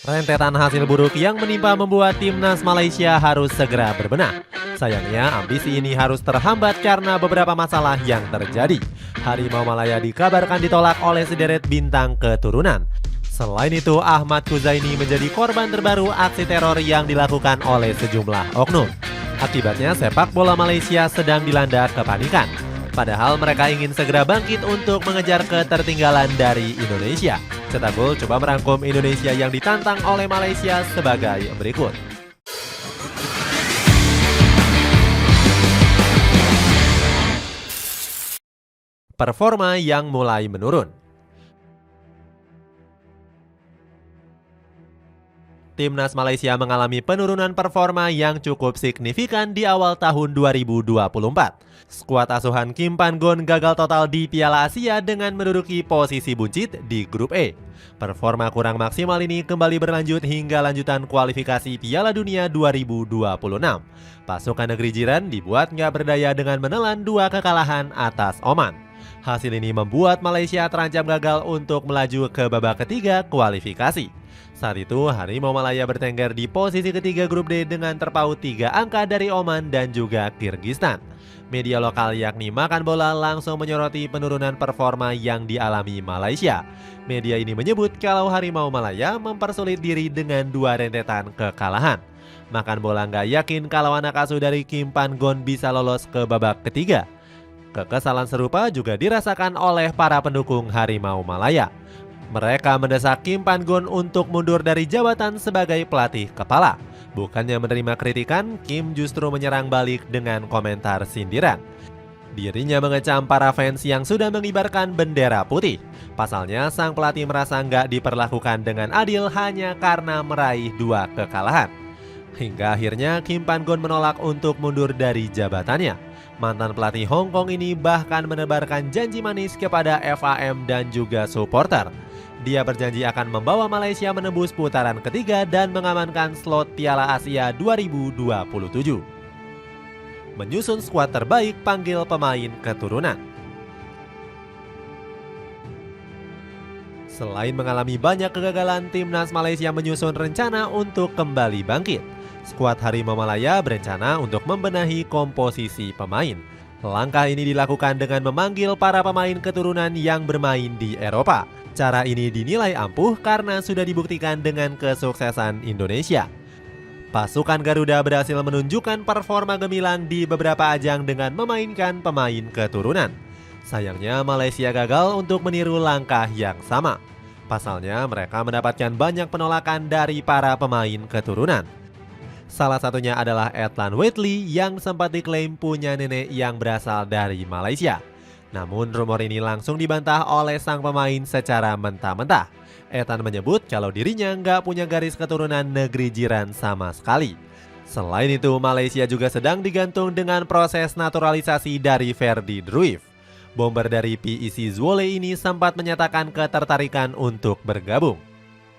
Rentetan hasil buruk yang menimpa membuat timnas Malaysia harus segera berbenah. Sayangnya, ambisi ini harus terhambat karena beberapa masalah yang terjadi. Harimau Malaya dikabarkan ditolak oleh sederet bintang keturunan. Selain itu, Ahmad Kuzaini menjadi korban terbaru aksi teror yang dilakukan oleh sejumlah oknum. Akibatnya, sepak bola Malaysia sedang dilanda kepanikan. Padahal mereka ingin segera bangkit untuk mengejar ketertinggalan dari Indonesia. Cetabul coba merangkum Indonesia yang ditantang oleh Malaysia sebagai berikut. Performa yang mulai menurun. Timnas Malaysia mengalami penurunan performa yang cukup signifikan di awal tahun 2024. Skuad asuhan Kim Pan-gon gagal total di Piala Asia dengan menduduki posisi buncit di grup E. Performa kurang maksimal ini kembali berlanjut hingga lanjutan kualifikasi Piala Dunia 2026. Pasukan negeri jiran dibuat nggak berdaya dengan menelan 2 kekalahan atas Oman. Hasil ini membuat Malaysia terancam gagal untuk melaju ke babak ketiga kualifikasi. Saat itu, Harimau Malaya bertengger di posisi ketiga grup D dengan terpaut 3 angka dari Oman dan juga Kyrgyzstan. Media lokal yakni Makan Bola langsung menyoroti penurunan performa yang dialami Malaysia. Media ini menyebut kalau Harimau Malaya mempersulit diri dengan 2 rentetan kekalahan. Makan Bola nggak yakin kalau anak asuh dari Kim Pan-gon bisa lolos ke babak ketiga. Kekesalan serupa juga dirasakan oleh para pendukung Harimau Malaya. Mereka mendesak Kim Pan-gon untuk mundur dari jabatan sebagai pelatih kepala. Bukannya menerima kritikan, Kim justru menyerang balik dengan komentar sindiran. Dirinya mengecam para fans yang sudah mengibarkan bendera putih. Pasalnya, sang pelatih merasa nggak diperlakukan dengan adil hanya karena meraih 2 kekalahan. Hingga akhirnya Kim Pan-gon menolak untuk mundur dari jabatannya. Mantan pelatih Hong Kong ini bahkan menebarkan janji manis kepada FAM dan juga supporter. Dia berjanji akan membawa Malaysia menembus putaran ketiga dan mengamankan slot Piala Asia 2027. Menyusun skuad terbaik panggil pemain keturunan. Selain mengalami banyak kegagalan, timnas Malaysia menyusun rencana untuk kembali bangkit. Skuad Harimau Malaya berencana untuk membenahi komposisi pemain. Langkah ini dilakukan dengan memanggil para pemain keturunan yang bermain di Eropa. Cara ini dinilai ampuh karena sudah dibuktikan dengan kesuksesan Indonesia. Pasukan Garuda berhasil menunjukkan performa gemilang di beberapa ajang dengan memainkan pemain keturunan. Sayangnya Malaysia gagal untuk meniru langkah yang sama. Pasalnya mereka mendapatkan banyak penolakan dari para pemain keturunan. Salah satunya adalah Edlan Whitley yang sempat diklaim punya nenek yang berasal dari Malaysia. Namun rumor ini langsung dibantah oleh sang pemain secara mentah-mentah. Ethan menyebut kalau dirinya nggak punya garis keturunan negeri jiran sama sekali. Selain itu, Malaysia juga sedang digantung dengan proses naturalisasi dari Ferdi Druif. Bomber dari PEC Zwolle ini sempat menyatakan ketertarikan untuk bergabung.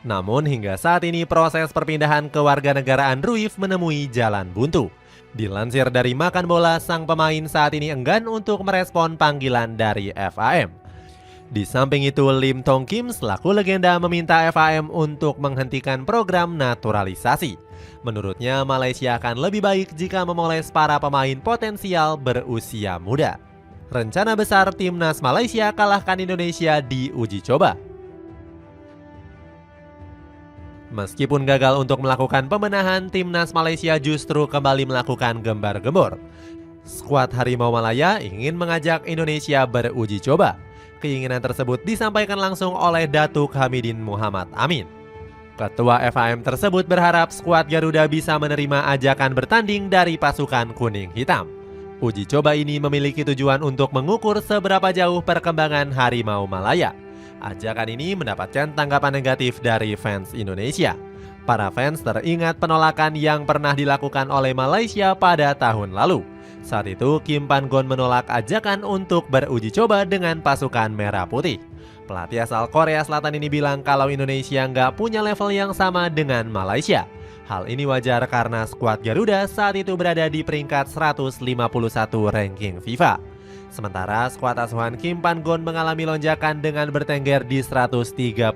Namun hingga saat ini proses perpindahan kewarganegaraan Druif menemui jalan buntu. Dilansir dari Makan Bola, sang pemain saat ini enggan untuk merespon panggilan dari FAM. Di samping itu, Lim Tong Kim selaku legenda meminta FAM untuk menghentikan program naturalisasi. Menurutnya, Malaysia akan lebih baik jika memoles para pemain potensial berusia muda. Rencana besar timnas Malaysia kalahkan Indonesia di uji coba. Meskipun gagal untuk melakukan pembenahan, timnas Malaysia justru kembali melakukan gembar-gembor. Skuad Harimau Malaya ingin mengajak Indonesia beruji coba. Keinginan tersebut disampaikan langsung oleh Datuk Hamidin Muhammad Amin. Ketua FAM tersebut berharap skuad Garuda bisa menerima ajakan bertanding dari pasukan kuning hitam. Uji coba ini memiliki tujuan untuk mengukur seberapa jauh perkembangan Harimau Malaya. Ajakan ini mendapatkan tanggapan negatif dari fans Indonesia. Para fans teringat penolakan yang pernah dilakukan oleh Malaysia pada tahun lalu. Saat itu, Kim Pan-gon menolak ajakan untuk beruji coba dengan pasukan merah putih. Pelatih asal Korea Selatan ini bilang kalau Indonesia nggak punya level yang sama dengan Malaysia. Hal ini wajar karena skuad Garuda saat itu berada di peringkat 151 ranking FIFA. Sementara skuad asuhan Kim Pan-gon mengalami lonjakan dengan bertengger di 137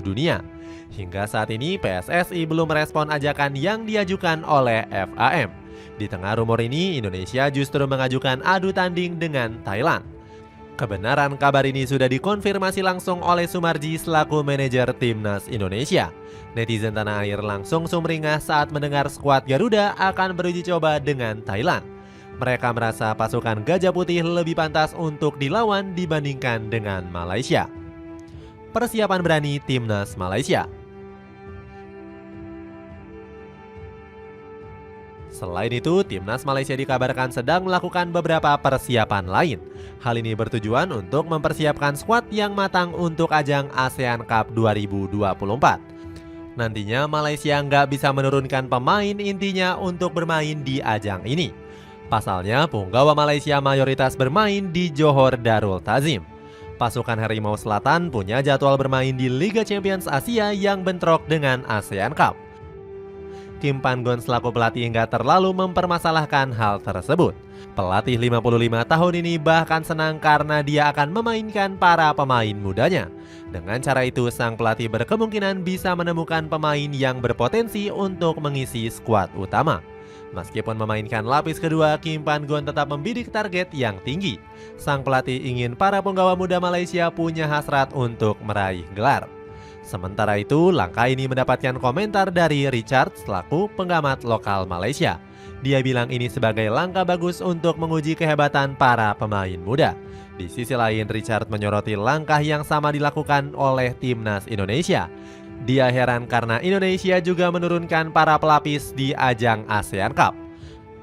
dunia. Hingga saat ini PSSI belum merespon ajakan yang diajukan oleh FAM. Di tengah rumor ini, Indonesia justru mengajukan adu tanding dengan Thailand. Kebenaran kabar ini sudah dikonfirmasi langsung oleh Sumarji selaku manajer Timnas Indonesia. Netizen tanah air langsung sumringah saat mendengar skuad Garuda akan beruji coba dengan Thailand. Mereka merasa pasukan Gajah Putih lebih pantas untuk dilawan dibandingkan dengan Malaysia. Persiapan berani Timnas Malaysia. Selain itu, Timnas Malaysia dikabarkan sedang melakukan beberapa persiapan lain. Hal ini bertujuan untuk mempersiapkan skuad yang matang untuk ajang ASEAN Cup 2024. Nantinya Malaysia nggak bisa menurunkan pemain intinya untuk bermain di ajang ini. Pasalnya, punggawa Malaysia mayoritas bermain di Johor Darul Ta'zim. Pasukan Harimau Selatan punya jadwal bermain di Liga Champions Asia yang bentrok dengan ASEAN Cup. Kim Pan-gon selaku pelatih nggak terlalu mempermasalahkan hal tersebut. Pelatih 55 tahun ini bahkan senang karena dia akan memainkan para pemain mudanya. Dengan cara itu, sang pelatih berkemungkinan bisa menemukan pemain yang berpotensi untuk mengisi skuad utama. Meskipun memainkan lapis kedua, Kim Pan-gon tetap membidik target yang tinggi. Sang pelatih ingin para punggawa muda Malaysia punya hasrat untuk meraih gelar. Sementara itu, langkah ini mendapatkan komentar dari Richard selaku pengamat lokal Malaysia. Dia bilang ini sebagai langkah bagus untuk menguji kehebatan para pemain muda. Di sisi lain, Richard menyoroti langkah yang sama dilakukan oleh Timnas Indonesia. Dia heran karena Indonesia juga menurunkan para pelapis di ajang ASEAN Cup.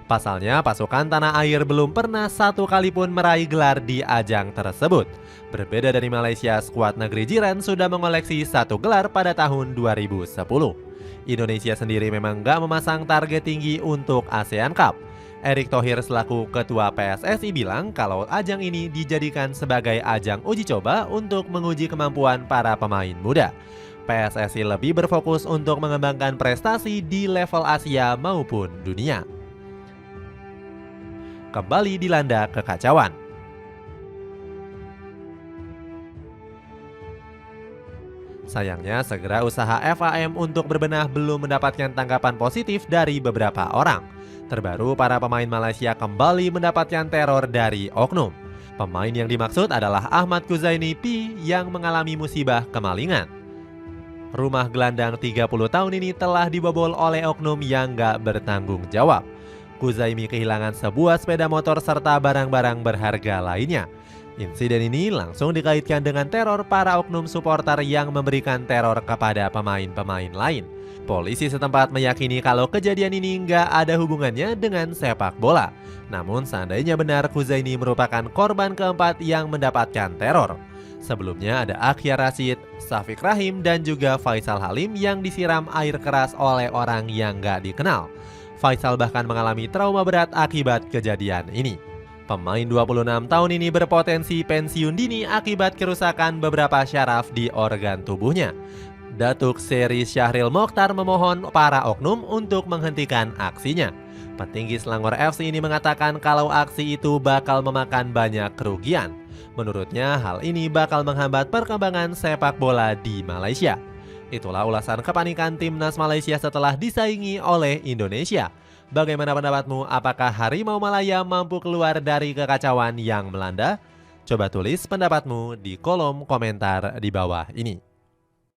Pasalnya, pasukan tanah air belum pernah satu kali pun meraih gelar di ajang tersebut. Berbeda dari Malaysia, skuad negeri jiran sudah mengoleksi satu gelar pada tahun 2010. Indonesia sendiri memang nggak memasang target tinggi untuk ASEAN Cup. Erick Thohir selaku ketua PSSI bilang kalau ajang ini dijadikan sebagai ajang uji coba untuk menguji kemampuan para pemain muda. PSSI lebih berfokus untuk mengembangkan prestasi di level Asia maupun dunia. Kembali dilanda kekacauan. Sayangnya, segera usaha FAM untuk berbenah belum mendapatkan tanggapan positif dari beberapa orang. Terbaru, para pemain Malaysia kembali mendapatkan teror dari oknum. Pemain yang dimaksud adalah Ahmad Kuzaini P yang mengalami musibah kemalingan. Rumah gelandang 30 tahun ini telah dibobol oleh oknum yang gak bertanggung jawab. Kuzaimi kehilangan sebuah sepeda motor serta barang-barang berharga lainnya. Insiden ini langsung dikaitkan dengan teror para oknum supporter yang memberikan teror kepada pemain-pemain lain. Polisi setempat meyakini kalau kejadian ini nggak ada hubungannya dengan sepak bola. Namun seandainya benar, Kuzaini merupakan korban keempat yang mendapatkan teror. Sebelumnya ada Akhyar Rashid, Syafiq Rahim, dan juga Faisal Halim yang disiram air keras oleh orang yang nggak dikenal. Faisal bahkan mengalami trauma berat akibat kejadian ini. Pemain 26 tahun ini berpotensi pensiun dini akibat kerusakan beberapa syaraf di organ tubuhnya. Datuk Seri Syahril Mokhtar memohon para oknum untuk menghentikan aksinya. Petinggi Selangor FC ini mengatakan kalau aksi itu bakal memakan banyak kerugian. Menurutnya, hal ini bakal menghambat perkembangan sepak bola di Malaysia. Itulah ulasan kepanikan Timnas Malaysia setelah disaingi oleh Indonesia. Bagaimana pendapatmu? Apakah Harimau Malaya mampu keluar dari kekacauan yang melanda? Coba tulis pendapatmu di kolom komentar di bawah ini.